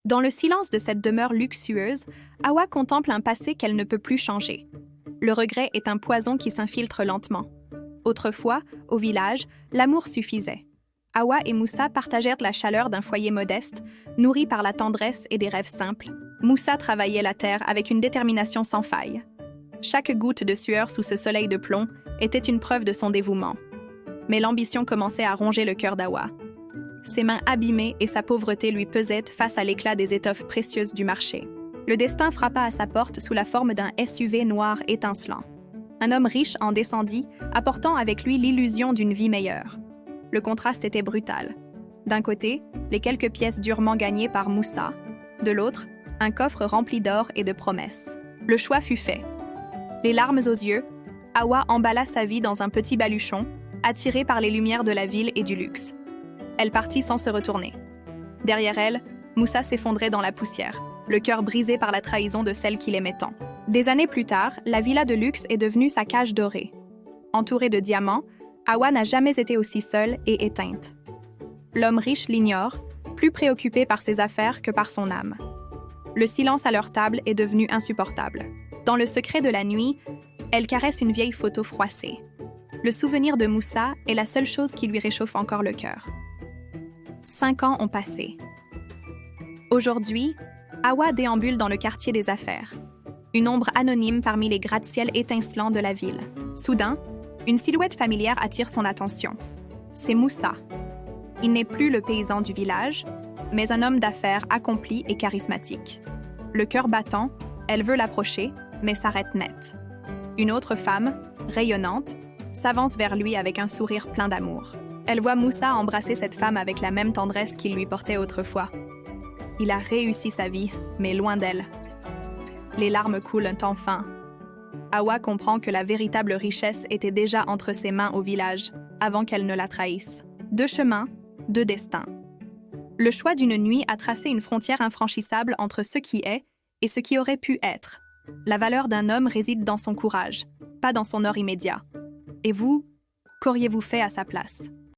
Dans le silence de cette demeure luxueuse, Hawa contemple un passé qu'elle ne peut plus changer. Le regret est un poison qui s'infiltre lentement. Autrefois, au village, l'amour suffisait. Hawa et Moussa partagèrent la chaleur d'un foyer modeste, nourri par la tendresse et des rêves simples. Moussa travaillait la terre avec une détermination sans faille. Chaque goutte de sueur sous ce soleil de plomb était une preuve de son dévouement. Mais l'ambition commençait à ronger le cœur d'Hawa. Ses mains abîmées et sa pauvreté lui pesaient face à l'éclat des étoffes précieuses du marché. Le destin frappa à sa porte sous la forme d'un SUV noir étincelant. Un homme riche en descendit, apportant avec lui l'illusion d'une vie meilleure. Le contraste était brutal. D'un côté, les quelques pièces durement gagnées par Moussa. De l'autre, un coffre rempli d'or et de promesses. Le choix fut fait. Les larmes aux yeux, Hawa emballa sa vie dans un petit baluchon, attirée par les lumières de la ville et du luxe. Elle partit sans se retourner. Derrière elle, Moussa s'effondrait dans la poussière, le cœur brisé par la trahison de celle qu'il aimait tant. Des années plus tard, la villa de luxe est devenue sa cage dorée. Entourée de diamants, Hawa n'a jamais été aussi seule et éteinte. L'homme riche l'ignore, plus préoccupé par ses affaires que par son âme. Le silence à leur table est devenu insupportable. Dans le secret de la nuit, elle caresse une vieille photo froissée. Le souvenir de Moussa est la seule chose qui lui réchauffe encore le cœur. 5 ans ont passé. Aujourd'hui, Hawa déambule dans le quartier des affaires. Une ombre anonyme parmi les gratte-ciels étincelants de la ville. Soudain, une silhouette familière attire son attention. C'est Moussa. Il n'est plus le paysan du village, mais un homme d'affaires accompli et charismatique. Le cœur battant, elle veut l'approcher, mais s'arrête net. Une autre femme, rayonnante, s'avance vers lui avec un sourire plein d'amour. Elle voit Moussa embrasser cette femme avec la même tendresse qu'il lui portait autrefois. Il a réussi sa vie, mais loin d'elle. Les larmes coulent enfin. Hawa comprend que la véritable richesse était déjà entre ses mains au village, avant qu'elle ne la trahisse. 2 chemins, 2 destins. Le choix d'une nuit a tracé une frontière infranchissable entre ce qui est et ce qui aurait pu être. La valeur d'un homme réside dans son courage, pas dans son or immédiat. Et vous, qu'auriez-vous fait à sa place ?